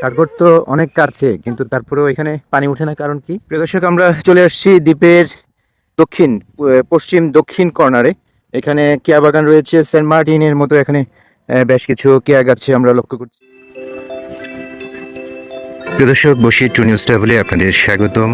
সাগর তো অনেক কাছে, কিন্তু তারপরেও এখানে পানি ওঠে না, কারণ কি? প্রিয় দর্শক, আমরা চলে আসছি দ্বীপের পশ্চিম দক্ষিণ কর্নারে। এখানে কেয়া বাগান রয়েছে, সেন্ট মার্টিনের মতো এখানে বেশ কিছু কেয়া গাছে আমরা লক্ষ্য করছি। প্রিয় দর্শক, বসি টু নিউজ ট্রাভেলে আপনাদের স্বাগতম।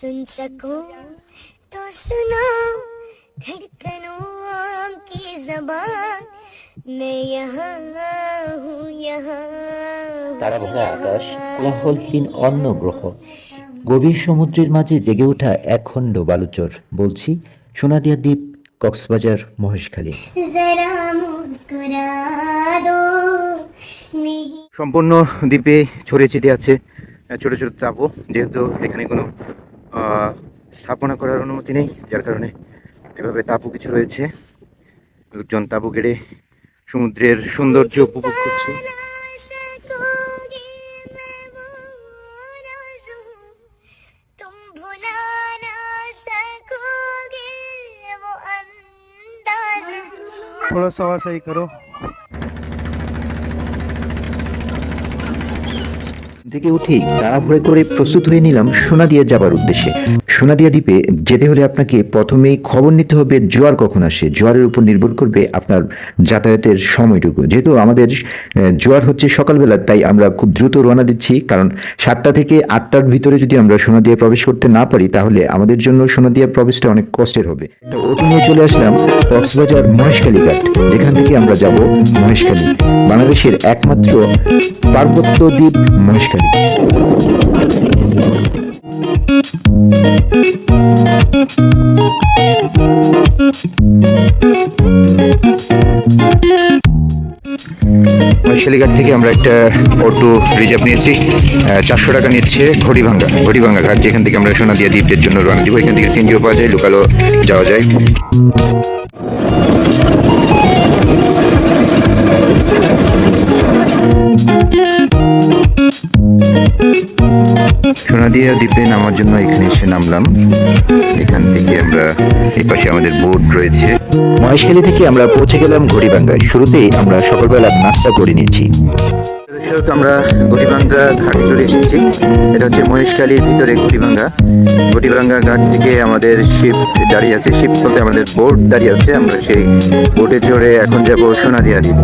सुन सको तो सुनाओ धड़कनों की ज़बान मैं यहाँ हूँ यहाँ। তারা ভরা আকাশ, কোলাহলহীন অন্য গ্রহ, গভীর সমুদ্রের মাঝে জেগে ওঠা একখণ্ড বালুচর। বলছি সোনাদিয়া দ্বীপ, কক্সবাজার, মহেশখালী। जरा मुस्कुरा दो नहीं। সম্পূর্ণ দ্বীপে ছড়িয়ে ছিটিয়ে আছে ছোট ছোট তাঁবু, যেহেতু এখানে কোনো স্থাপনা করার অনুমতি নেই, যার কারণে এভাবে তাঁবু কিছু রয়েছে। লোকজন তাঁবু গেড়ে সমুদ্রের সৌন্দর্য উপভোগ করছে। थोड़ा सा और सही करो। থেকে উঠেই তাড়াহুড়ো করে প্রস্তুত হয়ে নিলাম সোনাদিয়া যাবার উদ্দেশ্যে। সোনাদিয়া দ্বীপে যেতে হলে আপনাকে প্রথমেই খবর নিতে হবে জোয়ার কখন আসে। জোয়ারের উপর নির্ভর করবে আপনার যাতায়াতের সময়টুকু। যেহেতু আমাদের জোয়ার হচ্ছে সকালবেলা, তাই আমরা খুব দ্রুত রওনা দিচ্ছি, কারণ 7টা থেকে 8টার ভিতরে যদি আমরা সোনাদিয়া প্রবেশ করতে না পারি, তাহলে আমাদের জন্য সোনাদিয়া প্রবেশটা অনেক কষ্টের হবে। তো অটো নিয়ে চলে আসলাম কক্সবাজার মহেশখালী ঘাট, যেখান থেকে আমরা যাব মহেশখালী, বাংলাদেশের একমাত্র পার্বত্য দ্বীপ মহেশখালী। মহেশখালীঘাট থেকে আমরা একটা অটো রিজার্ভ নিয়েছি, 400 টাকা নিচ্ছে ঘড়িভাঙ্গা ঘাট, যেখান থেকে আমরা সোনাদিয়া দ্বীপের জন্য রওনা দিব। এখান থেকে সিএনজিও পাওয়া যায়, লোকালও যাওয়া যায়। সোনাদিয়া দ্বীপে নামার জন্য এখানে এসে নামলাম। এখান থেকে আমরা এই পাশে আমাদের বোট রয়েছে। মহেশখালী থেকে আমরা পৌঁছে গেলাম ঘড়িভাঙ্গায়। শুরুতেই আমরা সকালবেলা নাস্তা করে নিয়েছি। দর্শক, আমরা ঘড়িভাঙ্গা ঘাটে চলে এসেছি। এটা হচ্ছে মহেশখালীর ভিতরে ঘড়িভাঙ্গা ঘাট থেকে আমাদের শিপ দাঁড়িয়ে আছে। শিপ বলতে আমাদের বোট দাঁড়িয়ে আছে। আমরা সেই বোটে চড়ে এখন যাব সোনাদিয়া দ্বীপ।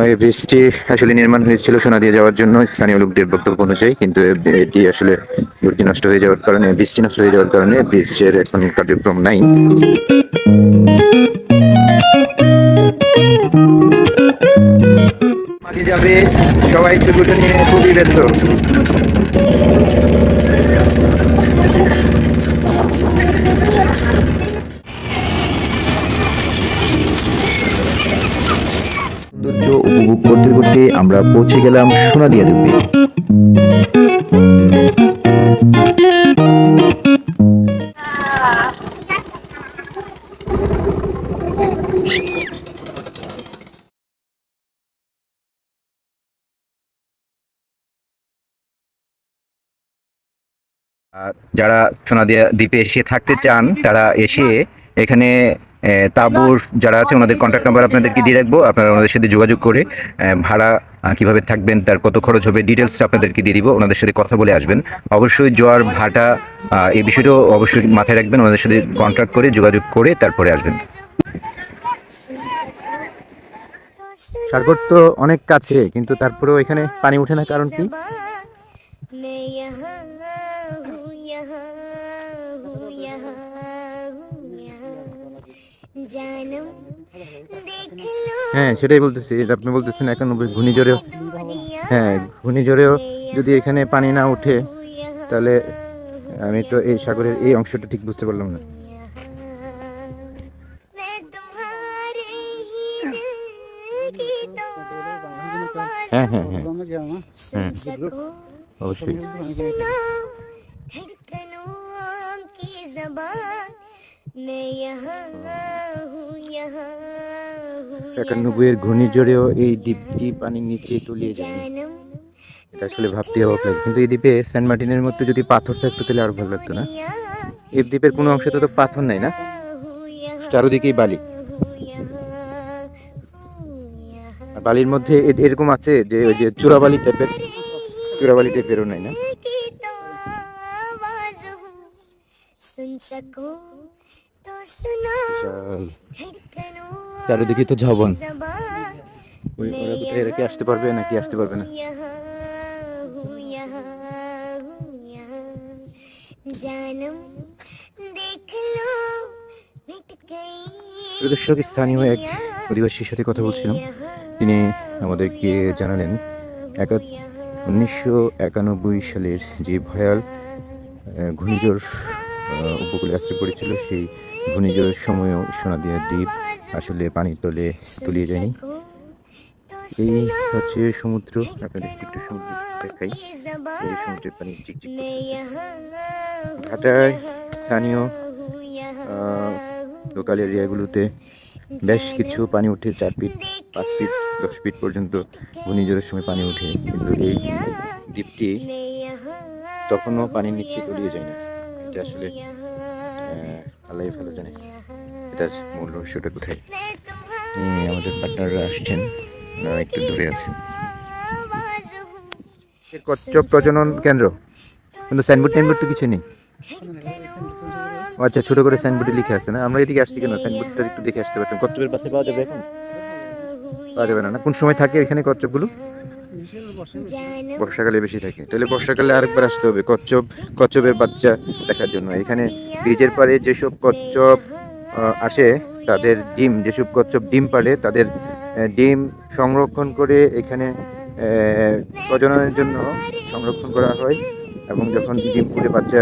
এই ব্রিজটি আসলে নির্মাণ হয়েছিল সোনাদিয়া যাওয়ার জন্য স্থানীয় লোকদের বক্তব্য অনুযায়ী, কিন্তু এটি আসলে ব্রিজটি নষ্ট হয়ে যাওয়ার কারণে ব্রিজের এখন কার্যক্রম নাই। মাঝে যাবে সবাই, ছবিটা নিয়ে খুবই ব্যস্ত। সৌন্দর্য উপভোগ করতে করতে আমরা পৌঁছে গেলাম সোনাদিয়া দ্বীপে। যারা সোনাদিয়া দ্বীপে এসে থাকতে চান, তারা এসে এখানে তাঁবুর যারা আছে ওনাদের কন্ট্যাক্ট নাম্বার আপনাদেরকে দিয়ে রাখবো। আপনারা ওনাদের সাথে যোগাযোগ করে ভাড়া কিভাবে থাকবেন, তার কত খরচ হবে, ডিটেলস আপনাদেরকে দিয়ে দিব। ওনাদের সাথে কথা বলে আসবেন। অবশ্যই জোয়ার ভাটা এই বিষয়টাও অবশ্যই মাথায় রাখবেন। ওনাদের সাথে কন্ট্যাক্ট করে যোগাযোগ করে তারপরে আসবেন। সাগর তো অনেক কাছে, কিন্তু তারপরেও এখানে পানি ওঠে না, কারণ কি? হ্যাঁ, সেটাই বলতেছি। আপনি বলতেছেন এখন ঘূর্ণিঝড়েও যদি এখানে পানি না উঠে, তাহলে আমি তো এই সাগরের এই অংশটা ঠিক বুঝতে পারলাম না। হ্যাঁ হ্যাঁ হ্যাঁ হ্যাঁ, অবশ্যই। मैं यहाँ हूँ यहाँ हूँ একানব্বইয়ের ঘূর্ণিঝড়েও এই দ্বীপটি পানির নিচে তলিয়ে যায়। এটা আসলে ভাবতে অবাক লাগে, কিন্তু এই দ্বীপে সেন্ট মার্টিনের মধ্যে যদি পাথর থাকতো তাহলে আরো ভালো লাগতো না? এই দ্বীপের কোনো অংশে তো পাথর নাই না, চারদিকেই বালি। আর বালির মধ্যে এরকম আছে যে ওই যে চূড়াবালি টাইপেরও নাই না? বিশাল। চারিদিকে তো ঝবন। ওরা কোথায়, এরা কি আসতে পারবে নাকি আসতে পারবে না? দর্শক, স্থানীয় এক অধিবাসীর সাথে কথা বলছিলাম। তিনি আমাদেরকে জানালেন 1991 সালের যে ভয়াল ঘূর্ণিঝড় উপকূলে আশ্রয় পড়েছিল, সেই ঘূর্ণিঝড়ের সময়ও সোনাদিয়া দ্বীপ আসলে পানির তলে তলিয়ে যায়নি। এই হচ্ছে সমুদ্র, আপনাদের একটু সমুদ্র দেখাই। এই সমুদ্রের পানি চিকচিক করতেছে। ঘাটায় স্থানীয় লোকাল এরিয়াগুলোতে বেশ কিছু পানি উঠে 4 ফিট, 5 ফিট, 10 ফিট পর্যন্ত ঘূর্ণিঝড়ের সময় পানি ওঠে, কিন্তু এই দ্বীপটি তখনও পানির নিচে তলিয়ে যায় না। এটা আসলে আল্লাহ ভালো জানে এটার মূল রহস্যটা কোথায়। আমাদের পার্টনাররা আসছেন, একটু দূরে আছেন। কচ্ছপ প্রজনন কেন্দ্র, কিন্তু সাইনবোর্ড তো কিছু নেই। আচ্ছা, ছোট করে সাইনবোর্ডে লিখে আসছে না? আমরা এদিকে আসছি কেন? সাইনবোর্ডটা একটু দেখে আসতে পারতাম। কচ্ছপের বাচ্চা পাওয়া যাবে এখন? পাওয়া যাবে না? না, কোন সময় থাকে এখানে কচ্ছপগুলো? বর্ষাকালে বেশি থাকে। তাহলে বর্ষাকালে আরেকবার আসতে হবে কচ্ছপের বাচ্চা দেখার জন্য। এখানে ব্রিজের পাড়ে যেসব কচ্ছপ আসে, তাদের ডিম, যেসব কচ্ছপ ডিম পাড়ে, তাদের ডিম সংরক্ষণ করে এখানে প্রজননের জন্য সংরক্ষণ করা হয়, এবং যখন ডিম ফুটে বাচ্চা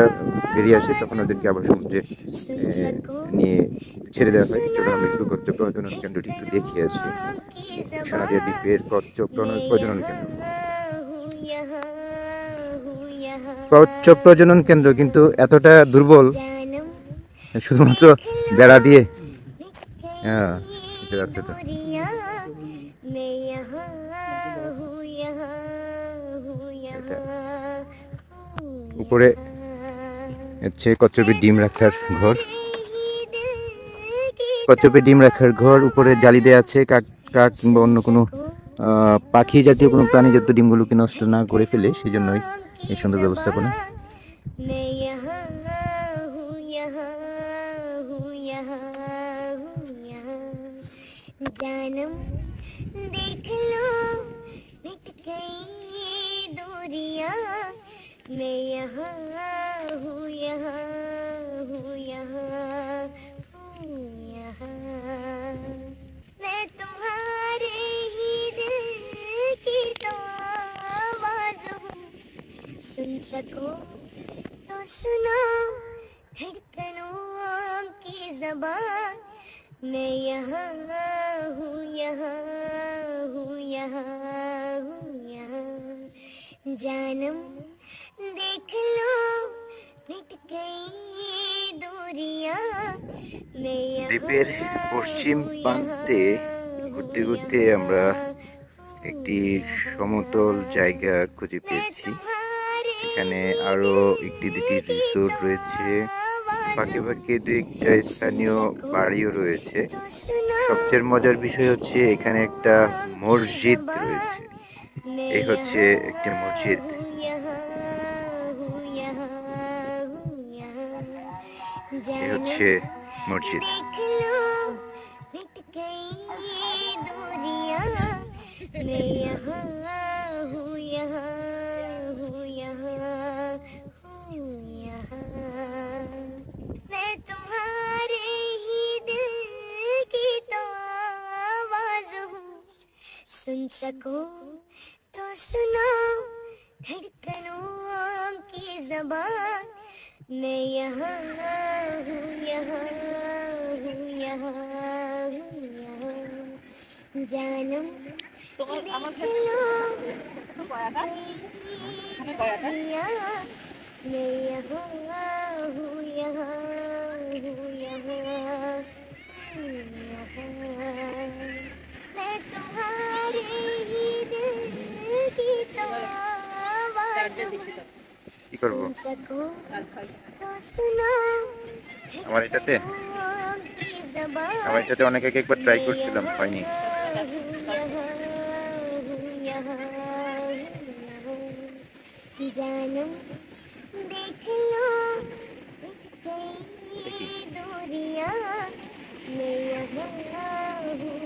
বেরিয়ে আসে তখন ওদেরকে আবার সমুদ্রে নিয়ে ছেড়ে দেওয়া হয়। চলো আমি একটু কচ্ছপ প্রজনন কেন্দ্রটি একটু দেখিয়ে আছি। সোনাদিয়া দ্বীপের কচ্ছপ প্রজনন কেন্দ্র। কচ্ছপ প্রজনন কেন্দ্র কিন্তু এতটা দুর্বল, শুধুমাত্র বেড়া দিয়ে। হ্যাঁ, আছে তো। উপরে হচ্ছে কচ্ছপের ডিম রাখার ঘর। কচ্ছপের ডিম রাখার ঘর, উপরে জালি দেওয়া আছে, কাক কিংবা অন্য কোনো পাখি জাতীয় কোনো প্রাণী জাতীয় ডিমগুলোকে নষ্ট না করে ফেলে, সেই জন্যই এই সুন্দর ব্যবস্থাপনা। जानम देख लो मिट गई दूरियां, मैं यहाँ हूँ, यहाँ हूँ, यहाँ हूँ, यहाँ मैं तुम्हारे ही दिल की तो आवाज हूँ। सुन सको तो सुनो धड़कनों की ज़बान, मैं यहाँ हूँ, यहाँ हूँ, यहाँ हूँ, यहाँ जानम देख लो मिट गई दूरियां, मैं দ্বীপের পশ্চিম প্রান্তে ঘুরতে ঘুরতে আমরা একটি সমতল জায়গা খুঁজে পেয়েছি। এখানে আরো একটি দুটি রিসোর্ট রয়েছে, ফাঁকে ফাঁকে দু একটা স্থানীয় বাড়িও রয়েছে। সবচেয়ে মজার বিষয় হচ্ছে এখানে একটা মসজিদ রয়েছে। এই হচ্ছে একটি মসজিদ। এই হচ্ছে মসজিদ। मैं तुम्हारे ही दिल की तो आवाज हूँ। सुन सको तो सुनो धड़कनों की ज़बान, मैं यहाँ हूँ, यहाँ हूँ, यहाँ हूँ, यहाँ जानम देख लो दुनिया, मैं यहाँ हूँ, यहाँ हूँ, यहाँ हूँ, यहाँ করব? सुन सको तो सुनो আমার এটাতে खिड़कियों की ज़बान আমার এটাতে অনেক আগে একবার ট্রাই मैं করছিলাম, यहाँ হয়নি। हूँ यहाँ जानम देख लो मिट गई দেখি। दूरियां मैं यहाँ हूँ